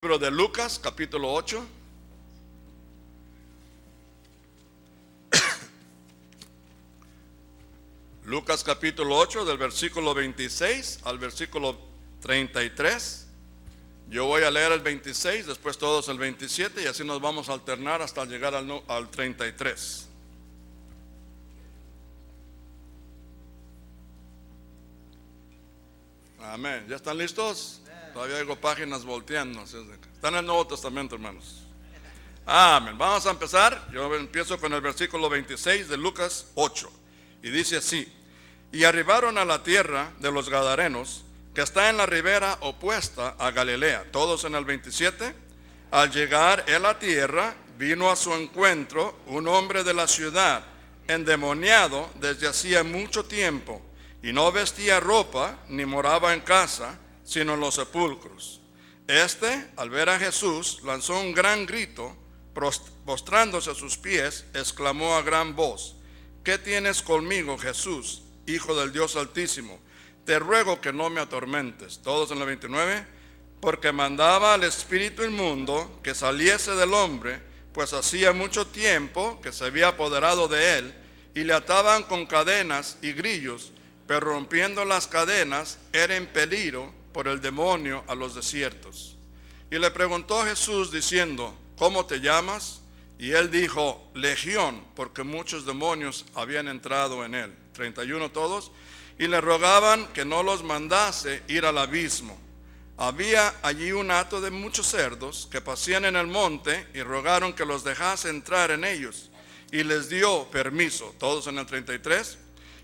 Libro de Lucas, capítulo 8. Lucas capítulo 8, del versículo 26 al versículo 33. Yo voy a leer el 26, después todos el 27 y así nos vamos a alternar hasta llegar al 33. Amén. ¿Ya están listos? Todavía hay páginas volteando. Están en el Nuevo Testamento, hermanos. Amén. Vamos a empezar. Yo empiezo con el versículo 26 de Lucas 8. Y dice así: y arribaron a la tierra de los Gadarenos, que está en la ribera opuesta a Galilea. Todos en el 27. Al llegar a la tierra, vino a su encuentro un hombre de la ciudad, endemoniado desde hacía mucho tiempo, y no vestía ropa, ni moraba en casa, sino en los sepulcros. Al ver a Jesús, lanzó un gran grito, postrándose a sus pies, exclamó a gran voz: ¿qué tienes conmigo, Jesús, Hijo del Dios Altísimo? Te ruego que no me atormentes. Todos en la 29. Porque mandaba al espíritu inmundo que saliese del hombre, pues hacía mucho tiempo que se había apoderado de él, y le ataban con cadenas y grillos, pero rompiendo las cadenas era impelido por el demonio a los desiertos. Y le preguntó a Jesús diciendo: ¿cómo te llamas? Y él dijo: Legión, porque muchos demonios habían entrado en él. 31 todos. Y le rogaban que no los mandase ir al abismo. Había allí un hato de muchos cerdos que pasían en el monte, y rogaron que los dejase entrar en ellos. Y les dio permiso. Todos en el 33.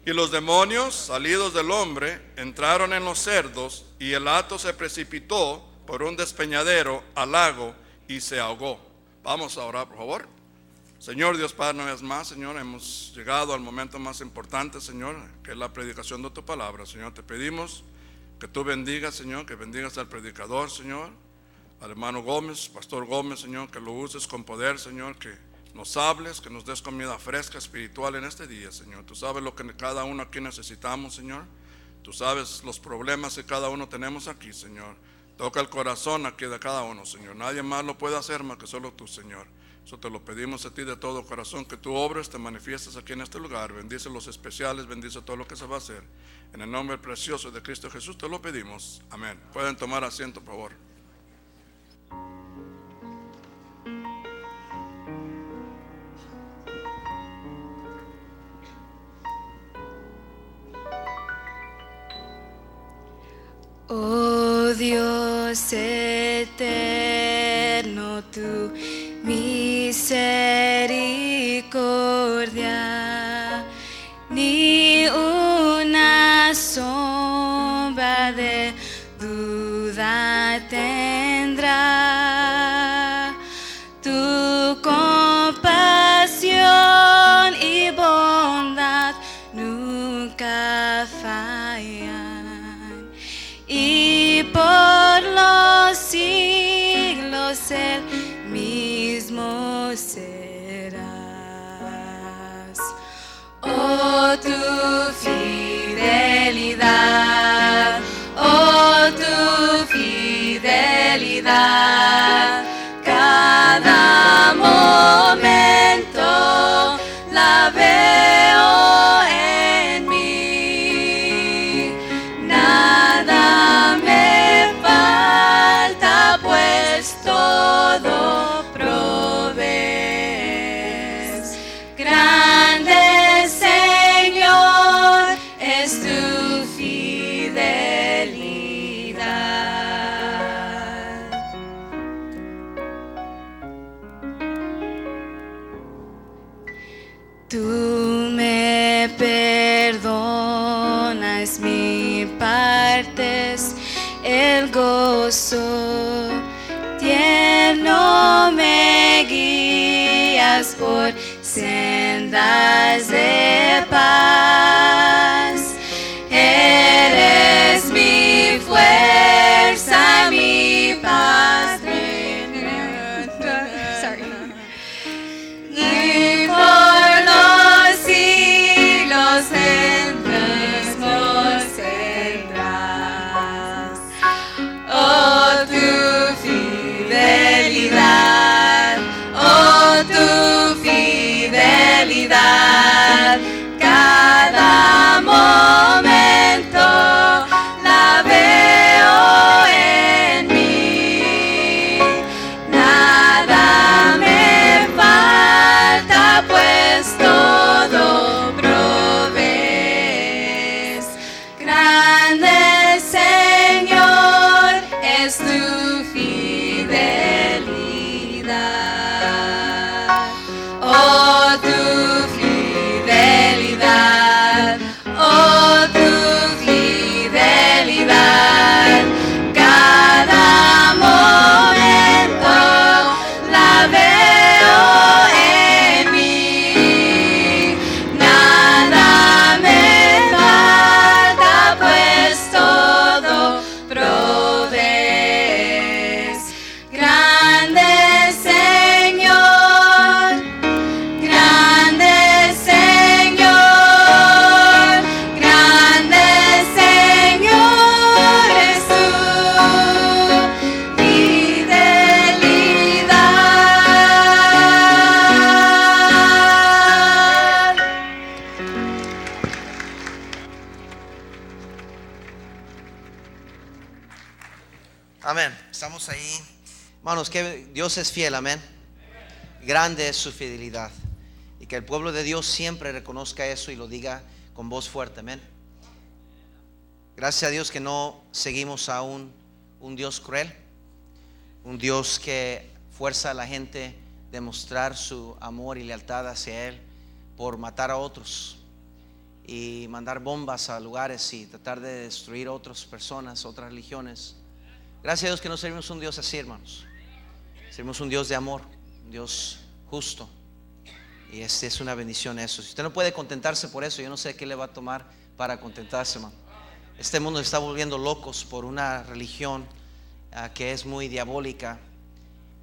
Y los demonios, salidos del hombre, entraron en los cerdos, y el hato se precipitó por un despeñadero al lago y se ahogó. Vamos a orar, por favor. Señor Dios Padre, una vez más, Señor, hemos llegado al momento más importante, Señor, que es la predicación de tu palabra. Señor, te pedimos que tú bendigas, Señor, que bendigas al predicador, Señor, al hermano Gómez, pastor Gómez, Señor, que lo uses con poder, Señor, que nos hables, que nos des comida fresca, espiritual en este día, Señor. Tú sabes lo que cada uno aquí necesitamos, Señor. Tú sabes los problemas que cada uno tenemos aquí, Señor. Toca el corazón aquí de cada uno, Señor. Nadie más lo puede hacer más que solo tú, Señor. Eso te lo pedimos a ti de todo corazón, que tú obres, te manifiestes aquí en este lugar. Bendice los especiales, bendice todo lo que se va a hacer. En el nombre precioso de Cristo Jesús te lo pedimos. Amén. Pueden tomar asiento, por favor. Oh Dios eterno, tu misericordia ni una sombra de duda tendrá. Tu compasión y bondad nunca fallan, y por los siglos el mismo serás. Oh, tu fidelidad, oh, tu fidelidad, cada momento la veo en mí. Nada me falta, pues todo provees. Grande, Señor, es tu fidelidad. Tú me perdonas, mi parte es el gozo. Tierno me guías por sendas de paz. Eres mi fuerza, mi paz. Y por los siglos el mismo serás. Oh, tu fidelidad. Hermanos, que Dios es fiel, amén. Grande es su fidelidad. Y que el pueblo de Dios siempre reconozca eso y lo diga con voz fuerte, amén. Gracias a Dios que no seguimos a un Dios cruel, un Dios que fuerza a la gente a demostrar su amor y lealtad hacia Él por matar a otros y mandar bombas a lugares y tratar de destruir a otras personas, otras religiones. Gracias a Dios que no servimos un Dios así, hermanos. Servimos un Dios de amor, un Dios justo. Y es una bendición eso. Si usted no puede contentarse por eso, yo no sé qué le va a tomar para contentarse, hermano. Este mundo se está volviendo locos por una religión que es muy diabólica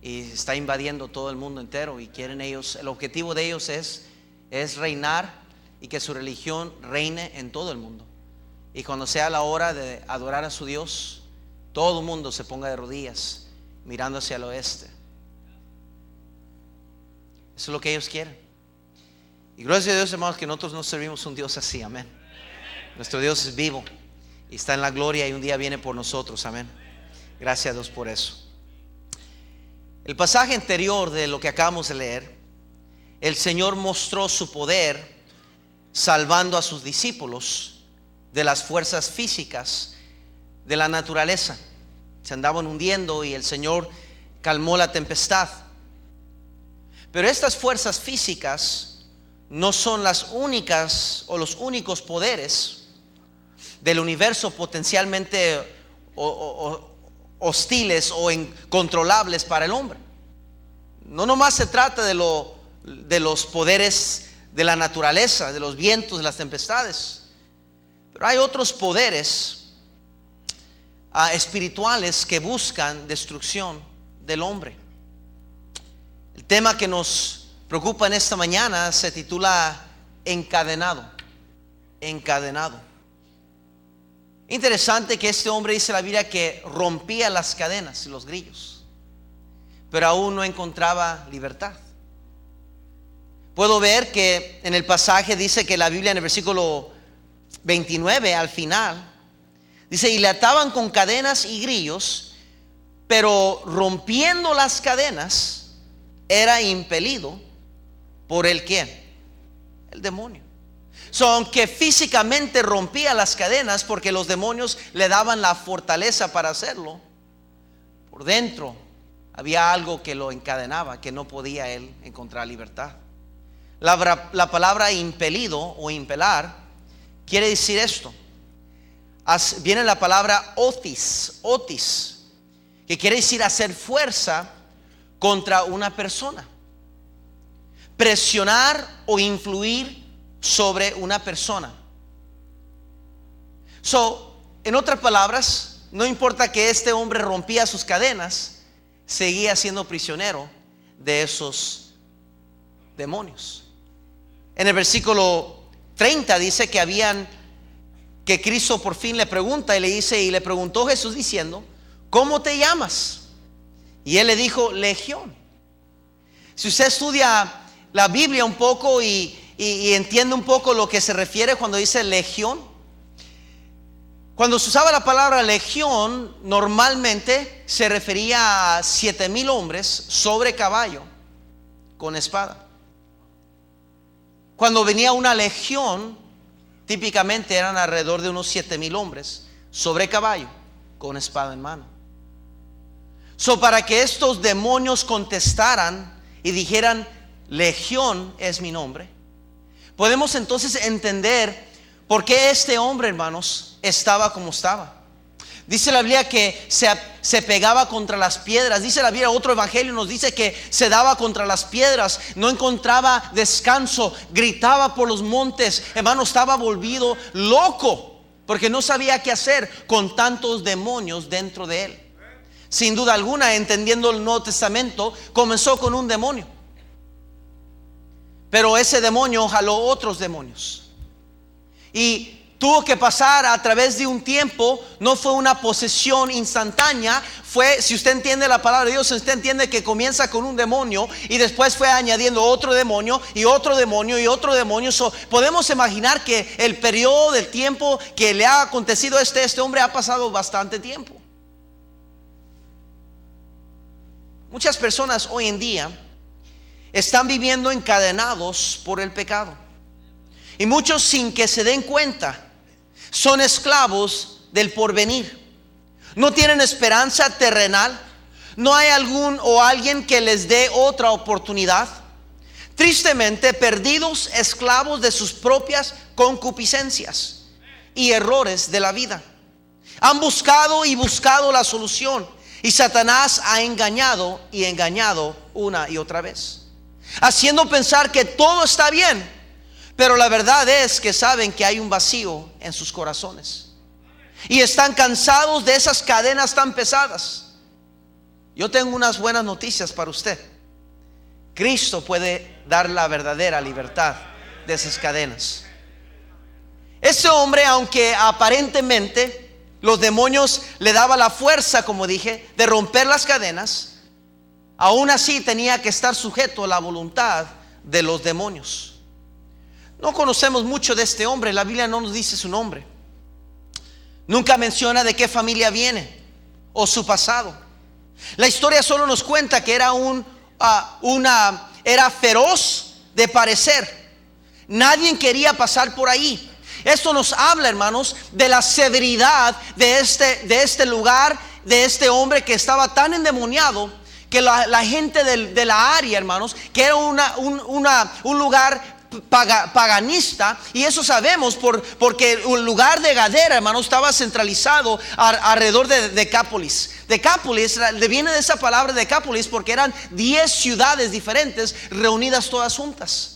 y está invadiendo todo el mundo entero. Y quieren ellos, el objetivo de ellos es reinar y que su religión reine en todo el mundo. Y cuando sea la hora de adorar a su Dios, todo el mundo se ponga de rodillas mirando hacia el oeste. Eso es lo que ellos quieren. Y gracias a Dios, hermanos, que nosotros no servimos un Dios así, amén. Nuestro Dios es vivo y está en la gloria y un día viene por nosotros, amén. Gracias a Dios por eso. El pasaje anterior de lo que acabamos de leer, el Señor mostró su poder salvando a sus discípulos de las fuerzas físicas de la naturaleza. Se andaban hundiendo y el Señor calmó la tempestad. Pero estas fuerzas físicas no son las únicas o los únicos poderes del universo potencialmente hostiles o incontrolables para el hombre. No nomás se trata de los poderes de la naturaleza, de los vientos, de las tempestades, pero hay otros poderes espirituales que buscan destrucción del hombre. El tema que nos preocupa en esta mañana se titula encadenado. Encadenado. Interesante que este hombre, dice la Biblia, que rompía las cadenas y los grillos, pero aún no encontraba libertad. Puedo ver que en el pasaje dice que la Biblia en el versículo 29 al final dice: y le ataban con cadenas y grillos, pero rompiendo las cadenas era impelido por el ¿quién? El demonio. Aunque físicamente rompía las cadenas porque los demonios le daban la fortaleza para hacerlo, por dentro había algo que lo encadenaba, que no podía él encontrar libertad. La palabra impelido o impelar quiere decir esto. Viene la palabra otis, que quiere decir hacer fuerza contra una persona, presionar o influir sobre una persona. En otras palabras, no importa que este hombre rompía sus cadenas, seguía siendo prisionero de esos demonios. En el versículo 30 dice que Cristo por fin le pregunta y le dice: y le preguntó Jesús diciendo: ¿cómo te llamas? Y él le dijo: Legión. Si usted estudia la Biblia un poco y entiende un poco lo que se refiere cuando dice legión, cuando se usaba la palabra legión, normalmente se refería a 7,000 hombres sobre caballo con espada. Cuando venía una legión, típicamente eran alrededor de unos 7,000 hombres sobre caballo con espada en mano. Para que estos demonios contestaran y dijeran: Legión es mi nombre, podemos entonces entender por qué este hombre, hermanos, estaba como estaba. Dice la Biblia que se pegaba contra las piedras. Dice la Biblia, otro evangelio nos dice que se daba contra las piedras, no encontraba descanso, gritaba por los montes. Hermano, estaba volvido loco porque no sabía qué hacer con tantos demonios dentro de él. Sin duda alguna, entendiendo el Nuevo Testamento, comenzó con un demonio, pero ese demonio jaló otros demonios y tuvo que pasar a través de un tiempo. No fue una posesión instantánea. Fue, si usted entiende la palabra de Dios, usted entiende que comienza con un demonio y después fue añadiendo otro demonio y otro demonio y otro demonio. Podemos imaginar que el periodo del tiempo que le ha acontecido a este hombre ha pasado bastante tiempo. Muchas personas hoy en día están viviendo encadenados por el pecado. Y muchos, sin que se den cuenta, son esclavos del porvenir. No tienen esperanza terrenal. No hay alguien que les dé otra oportunidad. Tristemente, perdidos, esclavos de sus propias concupiscencias y errores de la vida. Han buscado y buscado la solución, y Satanás ha engañado y engañado una y otra vez, haciendo pensar que todo está bien, pero la verdad es que saben que hay un vacío en sus corazones y están cansados de esas cadenas tan pesadas. Yo tengo unas buenas noticias para usted. Cristo puede dar la verdadera libertad de esas cadenas. Este hombre, aunque aparentemente los demonios le daban la fuerza, como dije, de romper las cadenas, aún así tenía que estar sujeto a la voluntad de los demonios. No conocemos mucho de este hombre. La Biblia no nos dice su nombre. Nunca menciona de qué familia viene o su pasado. La historia solo nos cuenta que era era feroz de parecer. Nadie quería pasar por ahí. Esto nos habla, hermanos, de la severidad de este lugar, de este hombre que estaba tan endemoniado que la gente de la área, hermanos, que era un lugar paganista, y eso sabemos porque el lugar de Gadara, hermanos, estaba centralizado alrededor de Decápolis. Decápolis viene de esa palabra Decápolis porque eran 10 ciudades diferentes reunidas todas juntas.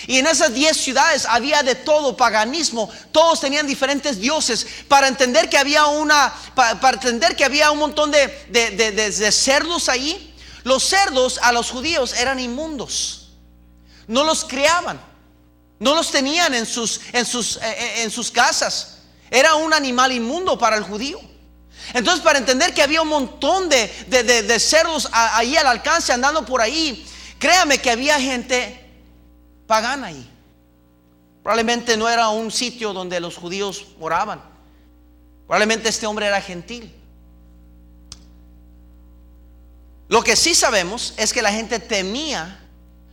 Y en esas 10 ciudades había de todo, paganismo. Todos tenían diferentes dioses. Para entender que había un montón de cerdos ahí. Los cerdos a los judíos eran inmundos. No los criaban, no los tenían en sus casas. Era un animal inmundo para el judío. Entonces, para entender que había un montón de cerdos ahí al alcance, andando por ahí, créame que había gente pagana ahí. Probablemente no era un sitio donde los judíos moraban. Probablemente este hombre era gentil. Lo que sí sabemos es que la gente temía,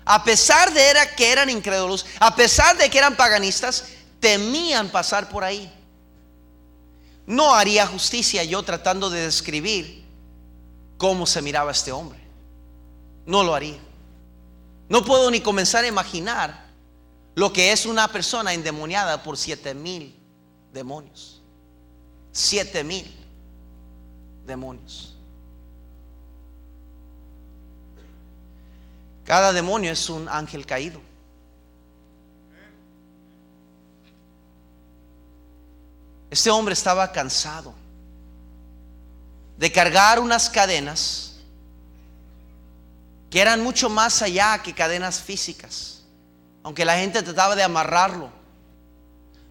a pesar de que eran incrédulos, a pesar de que eran paganistas, temían pasar por ahí. No haría justicia yo tratando de describir cómo se miraba este hombre. No lo haría. No puedo ni comenzar a imaginar lo que es una persona endemoniada por 7,000 demonios. 7,000 demonios. Cada demonio es un ángel caído. Este hombre estaba cansado de cargar unas cadenas que eran mucho más allá que cadenas físicas, aunque la gente trataba de amarrarlo.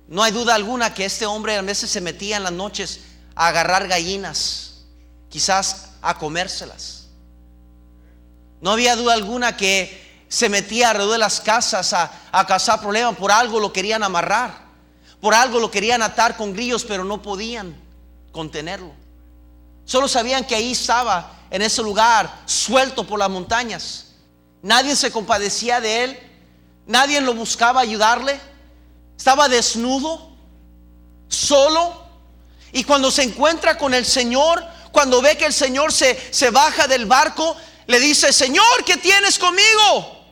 No hay duda alguna que este hombre a veces se metía en las noches a agarrar gallinas, quizás a comérselas. No había duda alguna que se metía alrededor de las casas a causar problemas. Por algo lo querían amarrar, por algo lo querían atar con grillos, pero no podían contenerlo. Solo sabían que ahí estaba, en ese lugar, suelto por las montañas. Nadie se compadecía de él, nadie lo buscaba ayudarle. Estaba desnudo, solo. Y cuando se encuentra con el Señor, cuando ve que el Señor se baja del barco, le dice: Señor, ¿qué tienes conmigo?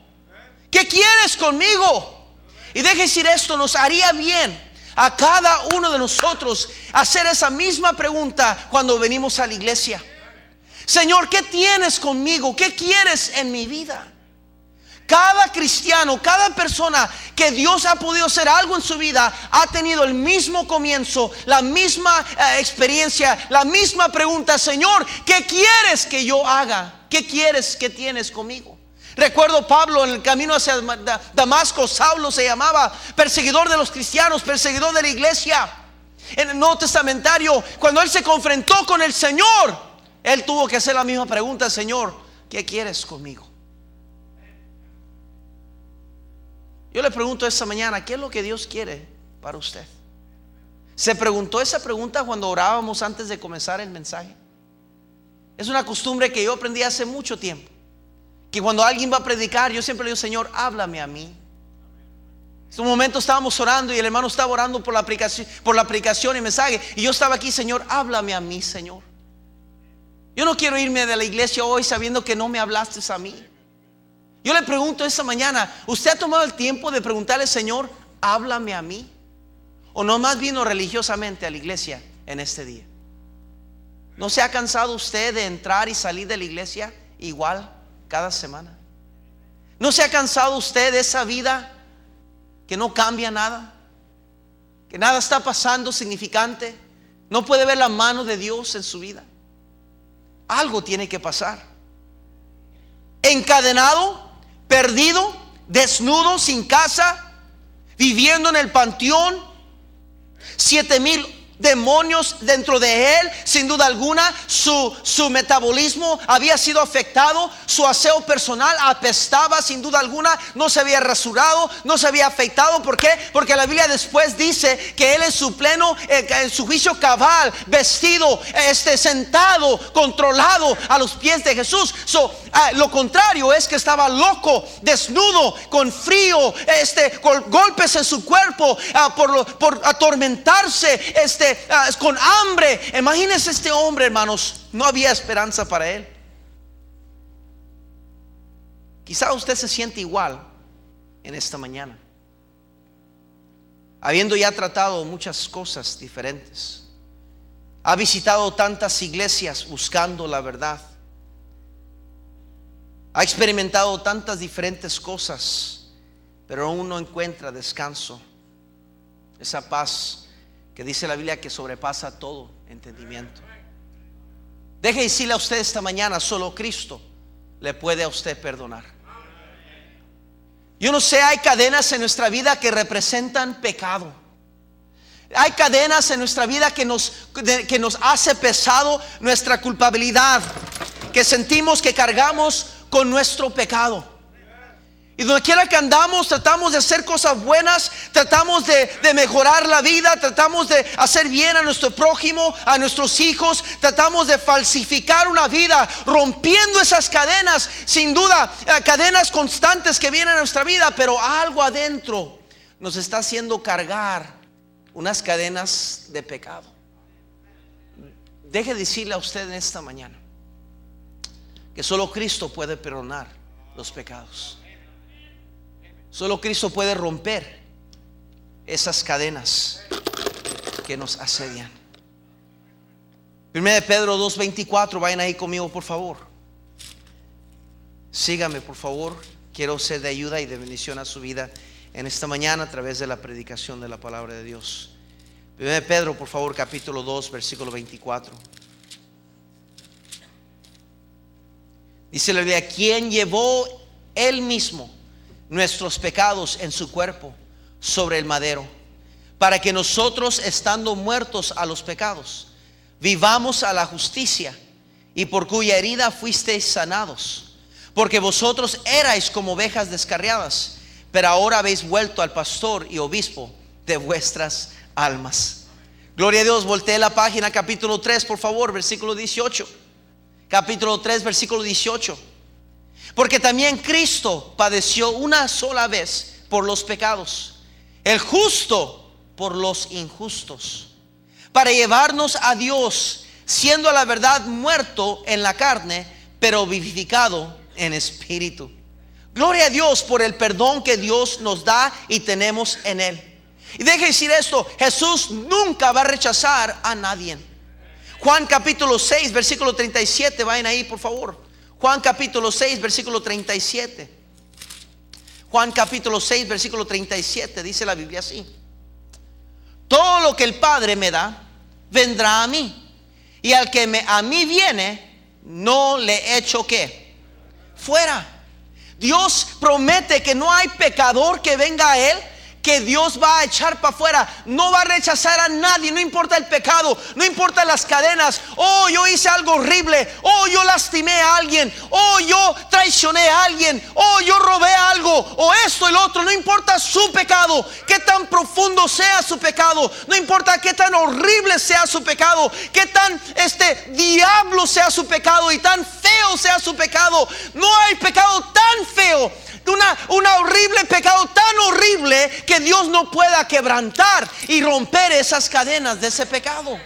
¿Qué quieres conmigo? Y deje decir esto, nos haría bien a cada uno de nosotros hacer esa misma pregunta cuando venimos a la iglesia. Señor, ¿qué tienes conmigo? ¿Qué quieres en mi vida? Cada cristiano, cada persona que Dios ha podido hacer algo en su vida, ha tenido el mismo comienzo, la misma experiencia, la misma pregunta: Señor, ¿qué quieres que yo haga? ¿Qué quieres que tienes conmigo? Recuerdo Pablo en el camino hacia Damasco. Saulo se llamaba, perseguidor de los cristianos, perseguidor de la iglesia. En el Nuevo Testamentario, cuando él se confrontó con el Señor, él tuvo que hacer la misma pregunta: Señor, ¿qué quieres conmigo? Yo le pregunto esta mañana: ¿qué es lo que Dios quiere para usted? ¿Se preguntó esa pregunta cuando orábamos antes de comenzar el mensaje? Es una costumbre que yo aprendí hace mucho tiempo. Que cuando alguien va a predicar, yo siempre le digo, Señor, háblame a mí. En un momento estábamos orando y el hermano estaba orando por la aplicación y mensaje. Y yo estaba aquí, Señor, háblame a mí, Señor. Yo no quiero irme de la iglesia hoy sabiendo que no me hablaste a mí. Yo le pregunto esta mañana, ¿usted ha tomado el tiempo de preguntarle, Señor, háblame a mí? ¿O nomás vino religiosamente a la iglesia en este día? ¿No se ha cansado usted de entrar y salir de la iglesia igual cada semana? ¿No se ha cansado usted de esa vida que no cambia nada? Que nada está pasando significante. No puede ver la mano de Dios en su vida. Algo tiene que pasar. Encadenado, perdido, desnudo, sin casa, viviendo en el panteón, 7,000 demonios dentro de él. Sin duda alguna su metabolismo había sido afectado. Su aseo personal apestaba, sin duda alguna. No se había rasurado, no se había afeitado. ¿Por qué? Porque la Biblia después dice que él en su pleno, en su juicio cabal, vestido, sentado, controlado a los pies de Jesús. Lo contrario es que estaba loco, desnudo, con frío, con golpes en su cuerpo, por atormentarse, con hambre. Imagínense este hombre, hermanos. No había esperanza para él. Quizá usted se siente igual en esta mañana, habiendo ya tratado muchas cosas diferentes. Ha visitado tantas iglesias buscando la verdad. Ha experimentado tantas diferentes cosas, pero aún no encuentra descanso, esa paz que dice la Biblia que sobrepasa todo entendimiento. Deje decirle a usted esta mañana, solo Cristo le puede a usted perdonar. Yo no sé, hay cadenas en nuestra vida que representan pecado. Hay cadenas en nuestra vida que nos hace pesado nuestra culpabilidad, que sentimos que cargamos con nuestro pecado. Y donde quiera que andamos, tratamos de hacer cosas buenas, tratamos de mejorar la vida, tratamos de hacer bien a nuestro prójimo, a nuestros hijos, tratamos de falsificar una vida, rompiendo esas cadenas, sin duda, cadenas constantes que vienen a nuestra vida, pero algo adentro nos está haciendo cargar unas cadenas de pecado. Deje decirle a usted en esta mañana que solo Cristo puede perdonar los pecados. Solo Cristo puede romper esas cadenas que nos asedian. 1 Pedro 2:24, vayan ahí conmigo por favor. Sígame por favor. Quiero ser de ayuda y de bendición a su vida en esta mañana a través de la predicación de la palabra de Dios. 1 Pedro por favor, capítulo 2, versículo 24. Dice la Biblia, quien llevó él mismo nuestros pecados en su cuerpo sobre el madero, para que nosotros, estando muertos a los pecados, vivamos a la justicia, y por cuya herida fuisteis sanados. Porque vosotros erais como ovejas descarriadas, pero ahora habéis vuelto al pastor y obispo de vuestras almas. Gloria a Dios. Voltee la página, capítulo 3 por favor, versículo 18. Capítulo 3, versículo 18. Porque también Cristo padeció una sola vez por los pecados, el justo por los injustos, para llevarnos a Dios, siendo a la verdad muerto en la carne, pero vivificado en espíritu. Gloria a Dios por el perdón que Dios nos da y tenemos en Él. Y deje decir esto, Jesús nunca va a rechazar a nadie. Juan capítulo 6, versículo 37, vayan ahí por favor. Juan capítulo 6, versículo 37. Juan capítulo 6, versículo 37, dice la Biblia así: todo lo que el Padre me da, vendrá a mí, y al que a mí viene, no le echo ¿qué? Fuera. Dios promete que no hay pecador que venga a Él que Dios va a echar para afuera. No va a rechazar a nadie, no importa el pecado, no importa las cadenas. Oh, yo hice algo horrible. Oh, yo lastimé a alguien. Oh, yo traicioné a alguien. Oh, yo robé algo. O esto, el otro. No importa su pecado, qué tan profundo sea su pecado. No importa qué tan horrible sea su pecado, qué tan diablo sea su pecado y tan feo sea su pecado. No hay pecado tan feo, una horrible pecado tan horrible que Dios no pueda quebrantar y romper esas cadenas de ese pecado.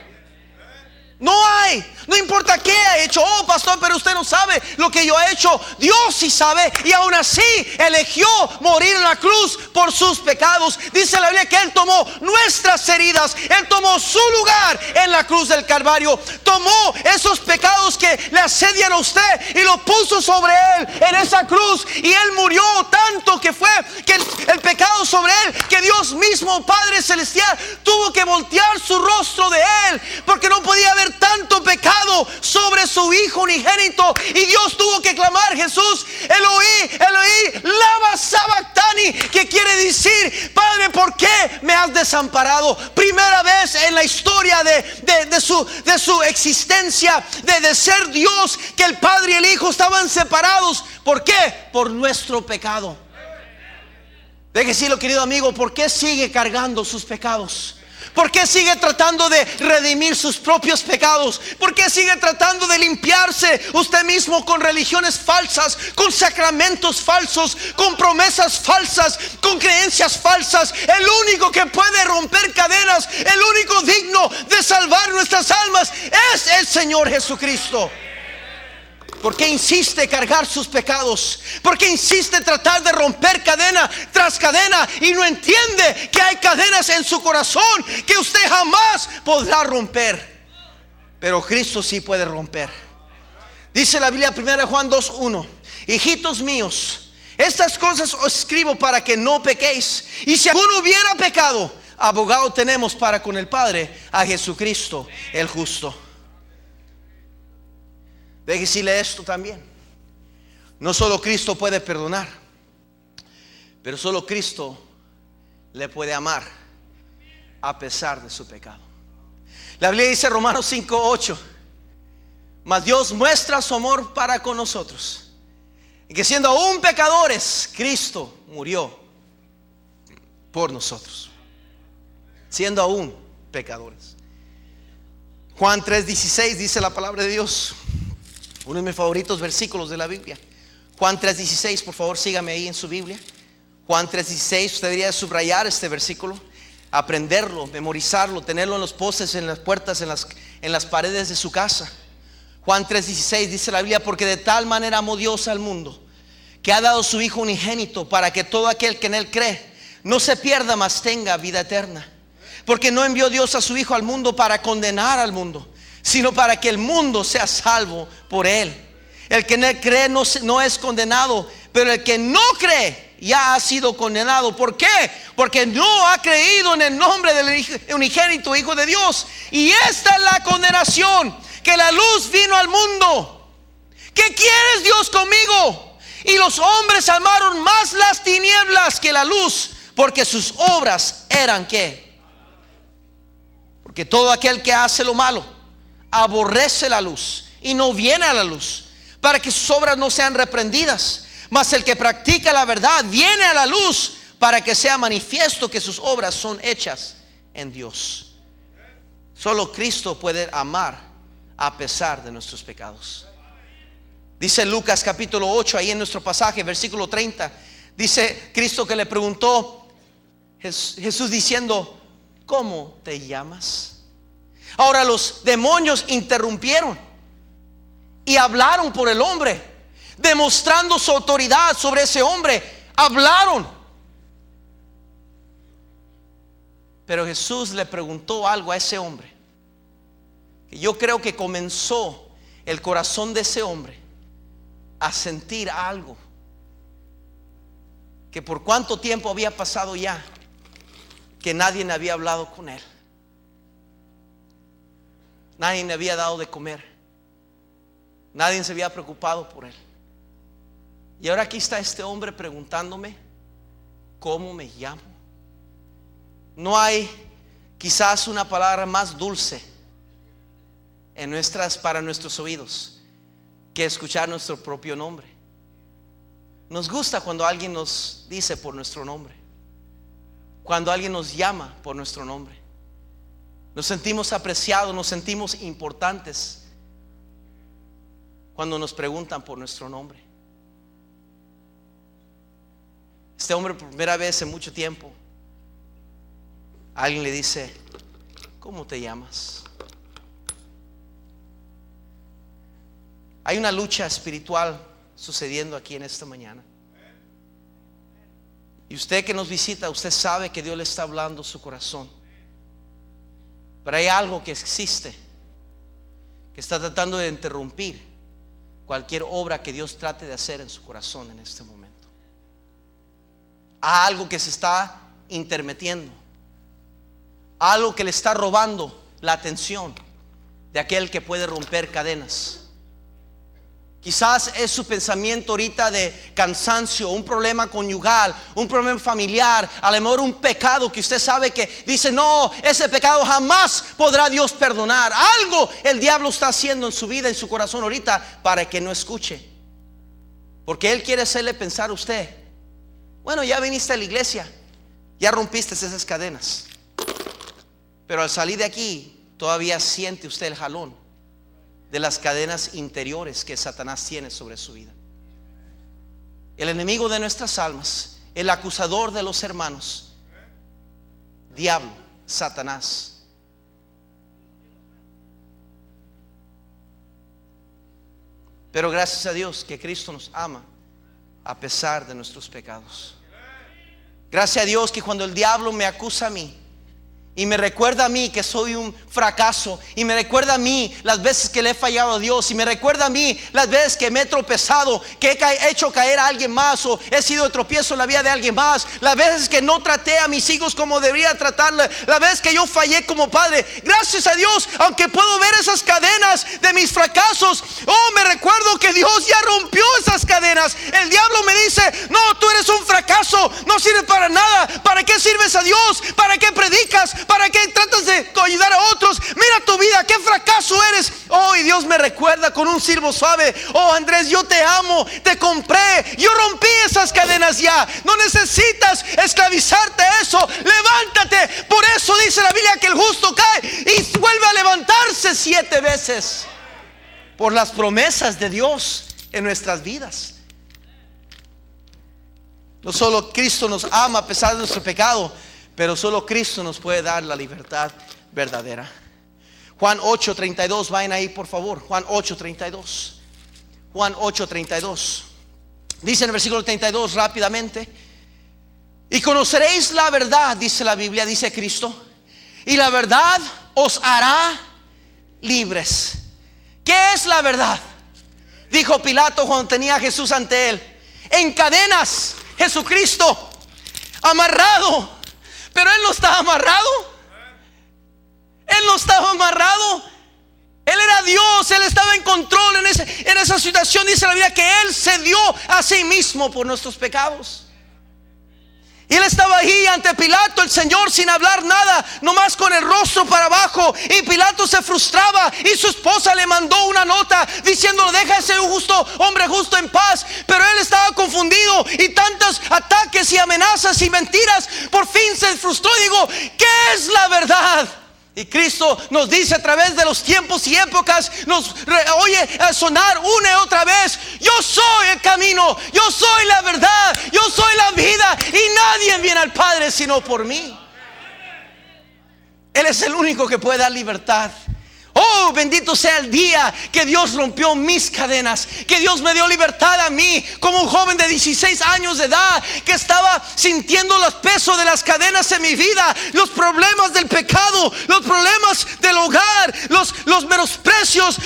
No hay, no importa qué ha hecho. Oh, pastor, pero usted no sabe lo que yo he hecho. Dios sí sabe, y aún así eligió morir en la cruz por sus pecados. Dice la Biblia que Él tomó nuestras heridas. Él tomó su lugar en la cruz del Calvario. Tomó esos pecados que le asedian a usted y lo puso sobre Él en esa cruz. Y Él murió tanto que fue que el pecado sobre Él, que Dios mismo, Padre Celestial, tuvo que voltear su rostro de Él, porque no podía haber tanto pecado sobre su Hijo unigénito. Y Dios tuvo que clamar: Jesús, Eloí, Eloí, lama sabactani, que quiere decir: Padre, ¿por qué me has desamparado? Primera vez en la historia de su existencia, de ser Dios, que el Padre y el Hijo estaban separados. ¿Por qué? Por nuestro pecado. Deje decirlo, querido amigo, ¿por qué sigue cargando sus pecados? ¿Por qué sigue tratando de redimir sus propios pecados? ¿Por qué sigue tratando de limpiarse usted mismo con religiones falsas, con sacramentos falsos, con promesas falsas, con creencias falsas? El único que puede romper cadenas, el único digno de salvar nuestras almas, es el Señor Jesucristo. ¿Por qué insiste cargar sus pecados? ¿Por qué insiste tratar de romper cadena tras cadena y no entiende que hay cadenas en su corazón que usted jamás podrá romper? Pero Cristo sí puede romper. Dice la Biblia, 1 Juan 2:1: hijitos míos, estas cosas os escribo para que no pequéis. Y si alguno hubiera pecado, abogado tenemos para con el Padre, a Jesucristo el justo. Deje decirle esto también: no solo Cristo puede perdonar, pero solo Cristo le puede amar a pesar de su pecado. La Biblia dice, Romanos 5:8: mas Dios muestra su amor para con nosotros, y que siendo aún pecadores, Cristo murió por nosotros. Siendo aún pecadores. Juan 3:16 dice la palabra de Dios, uno de mis favoritos versículos de la Biblia. Juan 3:16, por favor, sígame ahí en su Biblia. Juan 3:16, usted debería subrayar este versículo, aprenderlo, memorizarlo, tenerlo en los postes, en las puertas, en las paredes de su casa. Juan 3:16 dice la Biblia: porque de tal manera amó Dios al mundo, que ha dado su Hijo unigénito, para que todo aquel que en Él cree no se pierda, mas tenga vida eterna. Porque no envió Dios a su Hijo al mundo para condenar al mundo, sino para que el mundo sea salvo por Él. El que en Él cree no es condenado, pero el que no cree ya ha sido condenado. ¿Por qué? Porque no ha creído en el nombre del unigénito Hijo de Dios. Y esta es la condenación, que la luz vino al mundo. ¿Qué quieres, Dios, conmigo? Y los hombres amaron más las tinieblas que la luz, porque sus obras eran ¿qué? Porque todo aquel que hace lo malo aborrece la luz y no viene a la luz, para que sus obras no sean reprendidas. Mas el que practica la verdad viene a la luz, para que sea manifiesto que sus obras son hechas en Dios. Solo Cristo puede amar a pesar de nuestros pecados. Dice Lucas capítulo 8, ahí en nuestro pasaje, versículo 30. Dice Cristo que le preguntó, Jesús diciendo: ¿cómo te llamas? Ahora los demonios interrumpieron y hablaron por el hombre, demostrando su autoridad sobre ese hombre. Hablaron. Pero Jesús le preguntó algo a ese hombre, que yo creo que comenzó el corazón de ese hombre a sentir algo, que por cuánto tiempo había pasado ya que nadie había hablado con él. Nadie le había dado de comer. Nadie se había preocupado por él. Y ahora aquí está este hombre preguntándome: ¿cómo me llamo? No hay quizás una palabra más dulce para nuestros oídos que escuchar nuestro propio nombre. Nos gusta cuando alguien nos dice por nuestro nombre, cuando alguien nos llama por nuestro nombre. Nos sentimos apreciados, nos sentimos importantes cuando nos preguntan por nuestro nombre. Este hombre, por primera vez en mucho tiempo, alguien le dice: ¿cómo te llamas? Hay una lucha espiritual sucediendo aquí en esta mañana. Y usted que nos visita, usted sabe que Dios le está hablando su corazón. Pero hay algo que existe que está tratando de interrumpir cualquier obra que Dios trate de hacer en su corazón en este momento. Hay algo que se está intermetiendo, algo que le está robando la atención de aquel que puede romper cadenas. Quizás es su pensamiento ahorita de cansancio, un problema conyugal, un problema familiar, a lo mejor un pecado que usted sabe que dice: no, ese pecado jamás podrá Dios perdonar. Algo el diablo está haciendo en su vida, en su corazón ahorita, para que no escuche. Porque él quiere hacerle pensar a usted: bueno, ya viniste a la iglesia, ya rompiste esas cadenas, pero al salir de aquí todavía siente usted el jalón de las cadenas interiores que Satanás tiene sobre su vida. El enemigo de nuestras almas, el acusador de los hermanos, diablo, Satanás. Pero gracias a Dios que Cristo nos ama a pesar de nuestros pecados. Gracias a Dios que cuando el diablo me acusa a mí y me recuerda a mí que soy un fracaso, y me recuerda a mí las veces que le he fallado a Dios, y me recuerda a mí las veces que me he tropezado, que he hecho caer a alguien más, o he sido tropiezo en la vida de alguien más, las veces que no traté a mis hijos como debería tratarle, las veces que yo fallé como padre. Gracias a Dios, aunque puedo ver esas cadenas de mis fracasos, me recuerdo que Dios ya rompió esas cadenas. El diablo me dice: no, tú eres un fracaso, no sirves para nada. ¿Para qué sirves a Dios? ¿Para qué predicas? ¿Para qué tratas de ayudar a otros? Mira tu vida, qué fracaso eres. Y Dios me recuerda con un silbo suave: Andrés, yo te amo, te compré, yo rompí esas cadenas ya. No necesitas esclavizarte a eso. Levántate. Por eso dice la Biblia que el justo cae y vuelve a levantarse 7 veces, por las promesas de Dios en nuestras vidas. No solo Cristo nos ama a pesar de nuestro pecado, pero solo Cristo nos puede dar la libertad verdadera. Juan 8:32, vayan ahí por favor. Juan 8:32. Juan 8:32. Dice en el versículo 32 rápidamente: y conoceréis la verdad, dice la Biblia, dice Cristo, y la verdad os hará libres. ¿Qué es la verdad? Dijo Pilato cuando tenía a Jesús ante él: en cadenas, Jesucristo, amarrado. Pero él no estaba amarrado. Él no estaba amarrado. Él era Dios. Él estaba en control en esa situación. Dice la Biblia que él se dio a sí mismo por nuestros pecados. Y él estaba ahí ante Pilato, el Señor, sin hablar nada, nomás con el rostro para abajo. Y Pilato se frustraba, y su esposa le mandó una nota diciéndole: deja a ese hombre justo en paz. Pero él estaba confundido, y tantos ataques y amenazas y mentiras, por fin se frustró y dijo: ¿qué es la verdad? Y Cristo nos dice a través de los tiempos y épocas, nos oye sonar una y otra vez: yo soy el camino, yo soy la verdad, yo soy la vida, y nadie viene al Padre sino por mí. Él es el único que puede dar libertad. Bendito sea el día que Dios rompió mis cadenas, que Dios me dio libertad a mí, como un joven de 16 años de edad, que estaba sintiendo los pesos de las cadenas en mi vida, los problemas del pecado, los problemas del hogar, los menosprecios,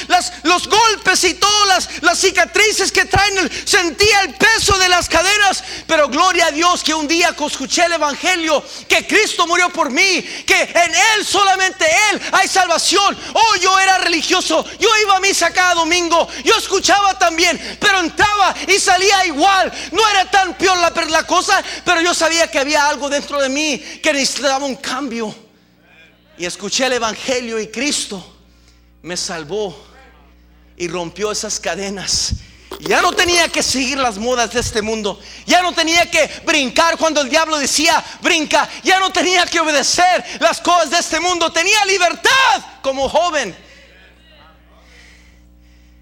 los golpes y todas las cicatrices que traen. Sentía el peso de las cadenas, pero gloria a Dios que un día escuché el evangelio, que Cristo murió por mí, que en Él, solamente Él, hay salvación. yo era religioso, yo iba a misa cada domingo, yo escuchaba también, pero entraba y salía igual. No era tan peor la cosa, pero yo sabía que había algo dentro de mí que necesitaba un cambio. Y escuché el evangelio y Cristo me salvó y rompió esas cadenas. Ya no tenía que seguir las modas de este mundo. Ya no tenía que brincar cuando el diablo decía brinca. Ya no tenía que obedecer las cosas de este mundo. Tenía libertad como joven.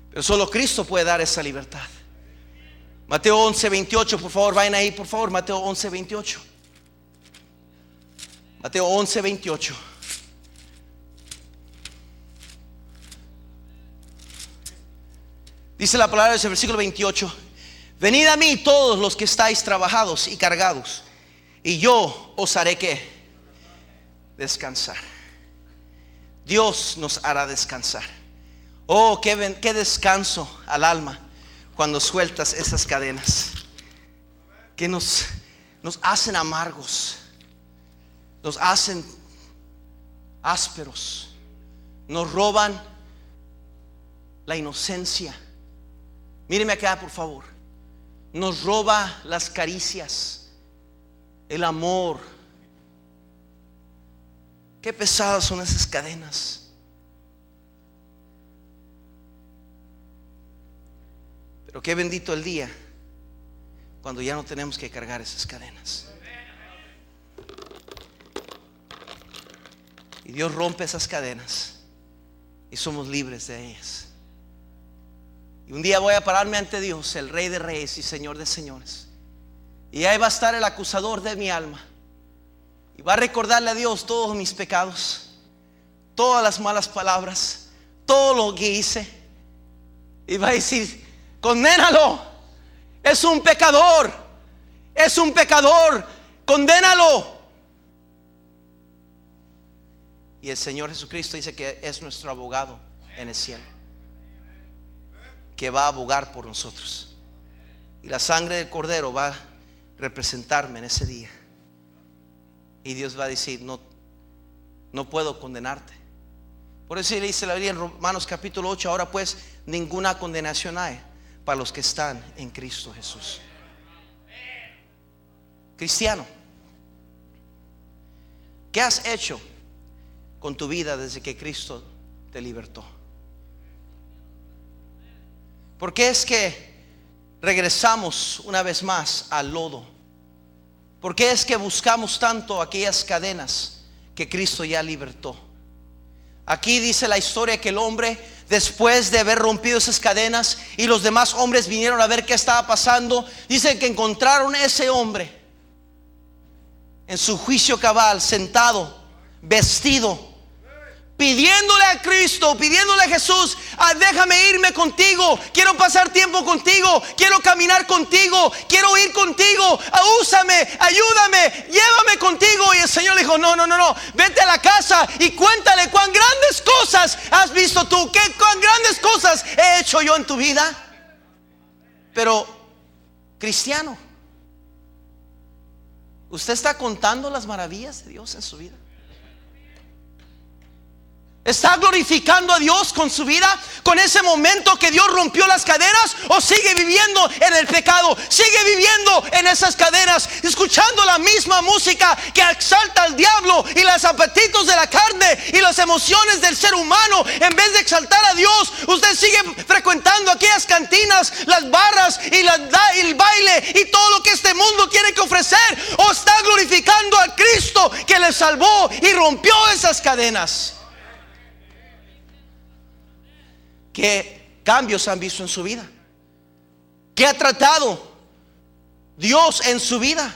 Pero solo Cristo puede dar esa libertad. Mateo 11:28, por favor, vayan ahí, por favor. Mateo 11:28. Mateo 11:28. Dice la palabra de ese versículo 28: venid a mí todos los que estáis trabajados y cargados, y yo os haré ¿qué? Descansar. Dios nos hará descansar. Oh, qué descanso al alma cuando sueltas esas cadenas que nos hacen amargos, nos hacen ásperos, nos roban la inocencia. Míreme acá, por favor. Nos roba las caricias, el amor. Qué pesadas son esas cadenas. Pero qué bendito el día cuando ya no tenemos que cargar esas cadenas. Y Dios rompe esas cadenas y somos libres de ellas. Y un día voy a pararme ante Dios, el Rey de Reyes y Señor de Señores, y ahí va a estar el acusador de mi alma, y va a recordarle a Dios todos mis pecados, todas las malas palabras, todo lo que hice, y va a decir: condénalo, es un pecador, condénalo. Y el Señor Jesucristo dice que es nuestro abogado en el cielo, que va a abogar por nosotros. Y la sangre del Cordero va a representarme en ese día. Y Dios va a decir: no puedo condenarte. Por eso le dice la Biblia en Romanos capítulo 8: ahora pues ninguna condenación hay para los que están en Cristo Jesús. Cristiano, ¿qué has hecho con tu vida desde que Cristo te libertó? ¿Por qué es que regresamos una vez más al lodo? ¿Por qué es que buscamos tanto aquellas cadenas que Cristo ya libertó? Aquí dice la historia que el hombre, después de haber rompido esas cadenas y los demás hombres vinieron a ver qué estaba pasando, dice que encontraron a ese hombre en su juicio cabal, sentado, vestido, pidiéndole a Cristo, pidiéndole a Jesús: déjame irme contigo, quiero pasar tiempo contigo, quiero caminar contigo, quiero ir contigo, úsame, ayúdame, llévame contigo. Y el Señor le dijo: no, vete a la casa y cuéntale cuán grandes cosas has visto tú, cuán grandes cosas he hecho yo en tu vida. Pero, cristiano, ¿usted está contando las maravillas de Dios en su vida? ¿Está glorificando a Dios con su vida, con ese momento que Dios rompió las cadenas? ¿O sigue viviendo en el pecado? ¿Sigue viviendo en esas cadenas, escuchando la misma música que exalta al diablo y los apetitos de la carne y las emociones del ser humano? En vez de exaltar a Dios, usted sigue frecuentando aquellas cantinas, las barras y el baile y todo lo que este mundo tiene que ofrecer. ¿O está glorificando a Cristo que le salvó y rompió esas cadenas? ¿Qué cambios han visto en su vida? ¿Qué ha tratado Dios en su vida?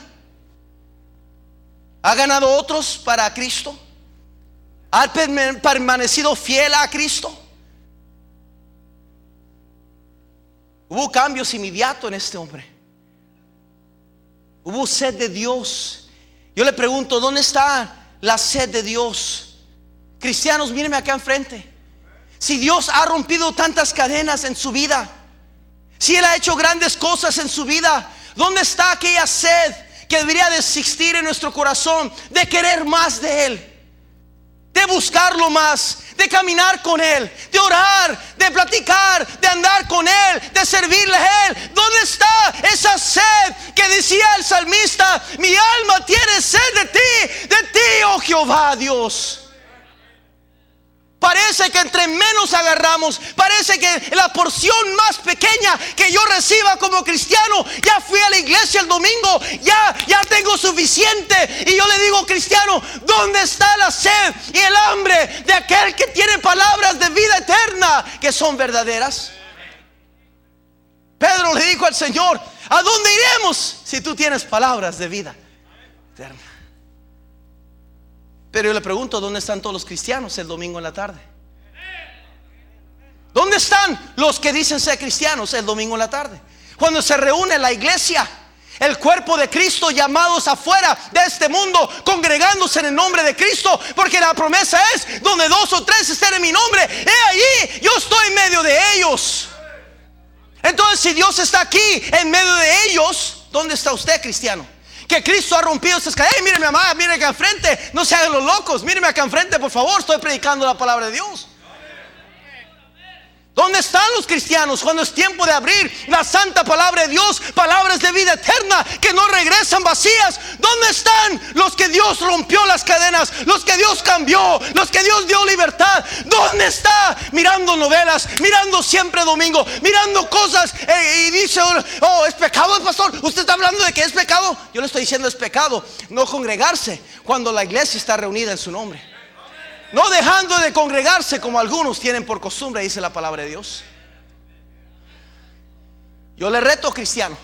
¿Ha ganado otros para Cristo? ¿Ha permanecido fiel a Cristo? Hubo cambios inmediatos en este hombre. Hubo sed de Dios. Yo le pregunto: ¿dónde está la sed de Dios? Cristianos, mírenme acá enfrente. Si Dios ha rompido tantas cadenas en su vida, si Él ha hecho grandes cosas en su vida, ¿dónde está aquella sed que debería de existir en nuestro corazón de querer más de Él? de buscarlo más, de caminar con Él, de orar, de platicar, de andar con Él, de servirle a Él. ¿Dónde está esa sed que decía el salmista? Mi alma tiene sed de ti, oh Jehová Dios. Parece que entre menos agarramos, parece que la porción más pequeña que yo reciba como cristiano, ya fui a la iglesia el domingo, ya tengo suficiente. Y yo le digo, cristiano, ¿dónde está la sed y el hambre de aquel que tiene palabras de vida eterna que son verdaderas? Pedro le dijo al Señor, ¿a dónde iremos si tú tienes palabras de vida eterna? Pero yo le pregunto, ¿dónde están todos los cristianos el domingo en la tarde? ¿Dónde están los que dicen ser cristianos el domingo en la tarde? Cuando se reúne la iglesia, el cuerpo de Cristo, llamados afuera de este mundo, congregándose en el nombre de Cristo, porque la promesa es, donde 2 o 3 estén en mi nombre, he allí, yo estoy en medio de ellos. Entonces, si Dios está aquí en medio de ellos, ¿dónde está usted, cristiano? Que Cristo ha rompido esas cadenas. Hey, míreme, mamá, míreme acá enfrente. No se hagan los locos. Míreme acá enfrente, por favor. Estoy predicando la palabra de Dios. ¿Dónde están los cristianos cuando es tiempo de abrir la santa palabra de Dios? Palabras de vida eterna que no regresan vacías. ¿Dónde están los que Dios rompió las cadenas? Los que Dios cambió, los que Dios dio libertad. ¿Dónde está? Mirando novelas, mirando siempre domingo, mirando cosas y dice, oh, ¿es pecado, pastor? ¿Usted está hablando de que es pecado? Yo le estoy diciendo, es pecado no congregarse cuando la iglesia está reunida en su nombre. No dejando de congregarse como algunos tienen por costumbre, dice la palabra de Dios. Yo le reto, cristiano,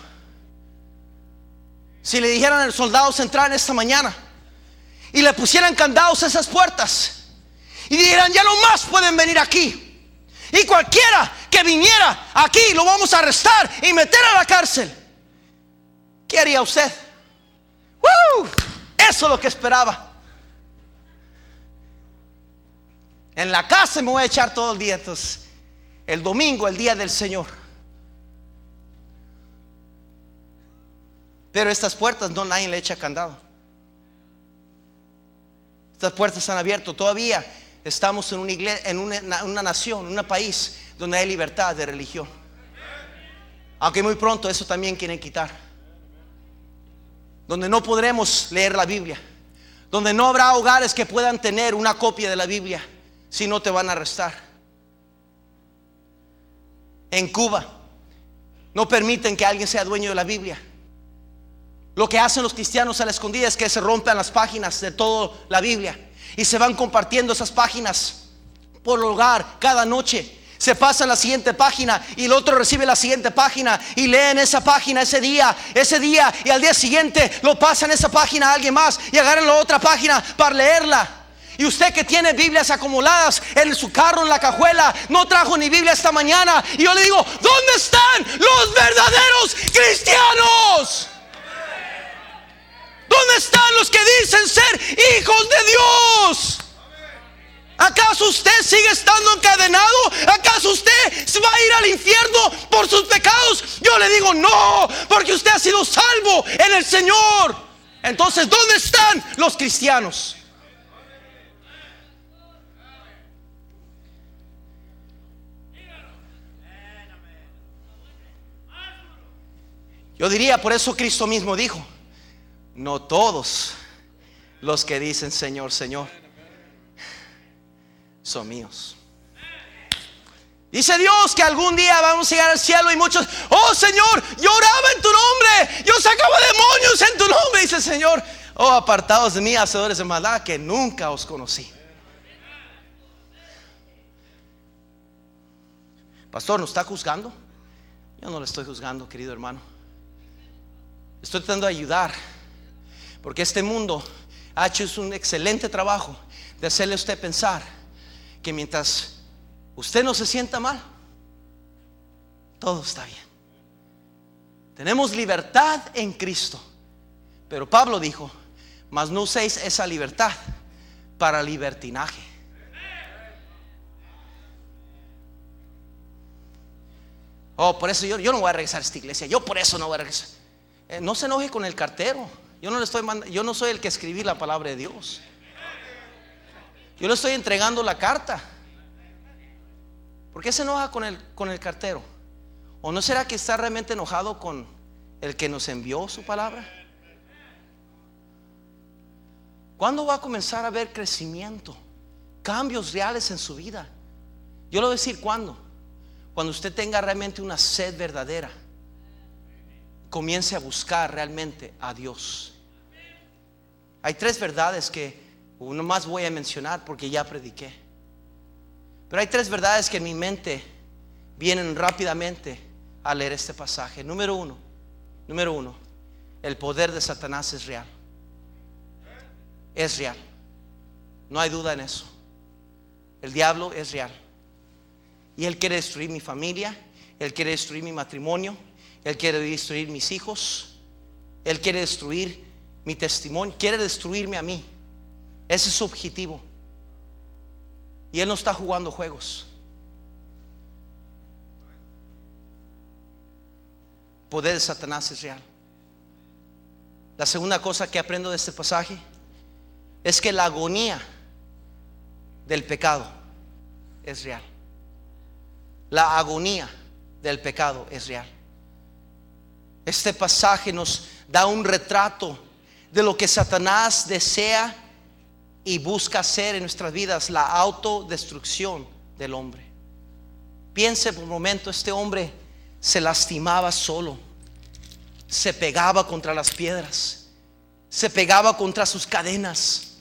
si le dijeran al soldado central esta mañana y le pusieran candados a esas puertas y dijeran, ya no más pueden venir aquí, y cualquiera que viniera aquí lo vamos a arrestar y meter a la cárcel, ¿qué haría usted? Eso es lo que esperaba. En la casa me voy a echar todo el día. Entonces, el domingo, el día del Señor. Pero estas puertas no, nadie le echa candado. Estas puertas están abiertas. Todavía estamos en una iglesia, en una nación, en un país donde hay libertad de religión. Aunque muy pronto eso también quieren quitar. Donde no podremos leer la Biblia. Donde no habrá hogares que puedan tener una copia de la Biblia. Si no, te van a arrestar. En Cuba no permiten que alguien sea dueño de la Biblia. Lo que hacen los cristianos a la escondida es que se rompen las páginas de toda la Biblia y se van compartiendo esas páginas por hogar cada noche. Se pasa a la siguiente página y el otro recibe la siguiente página y leen esa página ese día, y al día siguiente lo pasan esa página a alguien más y agarran la otra página para leerla. Y usted que tiene Biblias acumuladas en su carro, en la cajuela, no trajo ni Biblia esta mañana. Y yo le digo, ¿dónde están los verdaderos cristianos? ¿Dónde están los que dicen ser hijos de Dios? ¿Acaso usted sigue estando encadenado? ¿Acaso usted se va a ir al infierno por sus pecados? Yo le digo, no, porque usted ha sido salvo en el Señor. Entonces, ¿dónde están los cristianos? Yo diría, por eso Cristo mismo dijo, no todos los que dicen Señor, Señor son míos. Dice Dios que algún día vamos a llegar al cielo y muchos, oh Señor, yo oraba en tu nombre, yo sacaba demonios en tu nombre. Dice el Señor, oh apartados de mí, hacedores de maldad, que nunca os conocí. Pastor, ¿nos está juzgando? Yo no le estoy juzgando, querido hermano. Estoy tratando de ayudar, porque este mundo ha hecho un excelente trabajo de hacerle a usted pensar que mientras usted no se sienta mal, todo está bien. Tenemos libertad en Cristo, pero Pablo dijo, mas no uséis esa libertad para libertinaje. Oh, por eso yo no voy a regresar a esta iglesia. Yo por eso no voy a regresar. No se enoje con el cartero. Yo no soy el que escribí la palabra de Dios. Yo le estoy entregando la carta. ¿Por qué se enoja con el cartero? ¿O no será que está realmente enojado con el que nos envió su palabra? ¿Cuándo va a comenzar a haber crecimiento, cambios reales en su vida? Yo le voy a decir cuándo. Cuando usted tenga realmente una sed verdadera, comience a buscar realmente a Dios. Hay 3 verdades que uno más voy a mencionar porque ya prediqué. Pero hay 3 verdades que en mi mente vienen rápidamente al leer este pasaje. Número uno, el poder de Satanás es real. Es real. No hay duda en eso. El diablo es real. Y él quiere destruir mi familia. Él quiere destruir mi matrimonio. Él quiere destruir mis hijos. Él quiere destruir mi testimonio. Quiere destruirme a mí. Ese es su objetivo. Y él no está jugando juegos. El poder de Satanás es real. La segunda cosa que aprendo de este pasaje es que la agonía del pecado es real. La agonía del pecado es real. Este pasaje nos da un retrato de lo que Satanás desea y busca hacer en nuestras vidas: la autodestrucción del hombre. Piense por un momento, este hombre se lastimaba solo, se pegaba contra las piedras, se pegaba contra sus cadenas,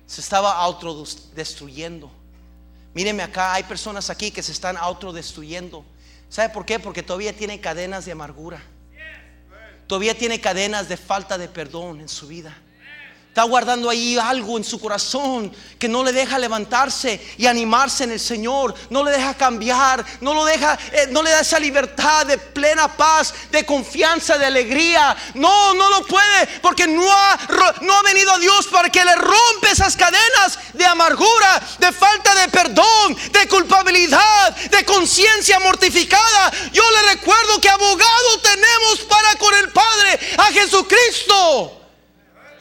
se estaba autodestruyendo. Míreme acá, hay personas aquí que se están autodestruyendo. ¿Sabe por qué? Porque todavía tiene cadenas de amargura, todavía tiene cadenas de falta de perdón en su vida. Está guardando ahí algo en su corazón que no le deja levantarse y animarse en el Señor. No le deja cambiar. No le da esa libertad de plena paz, de confianza, de alegría. No lo puede, porque no ha venido a Dios para que le rompa esas cadenas de amargura, de falta de perdón, de culpabilidad, de conciencia mortificada. Yo le recuerdo que abogado tenemos para con el Padre, a Jesucristo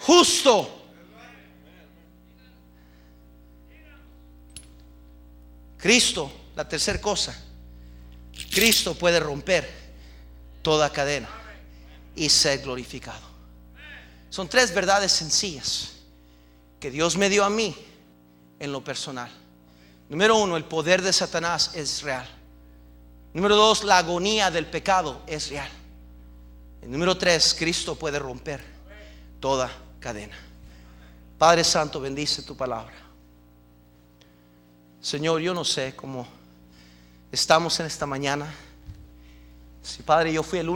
justo. Cristo, la tercera cosa, Cristo puede romper toda cadena y ser glorificado. Son 3 verdades sencillas que Dios me dio a mí en lo personal. Número 1, el poder de Satanás es real. Número 2, la agonía del pecado es real. Y número 3, Cristo puede romper toda cadena. Padre Santo, bendice tu palabra. Señor, yo no sé cómo estamos en esta mañana. Si, Padre, yo fui el único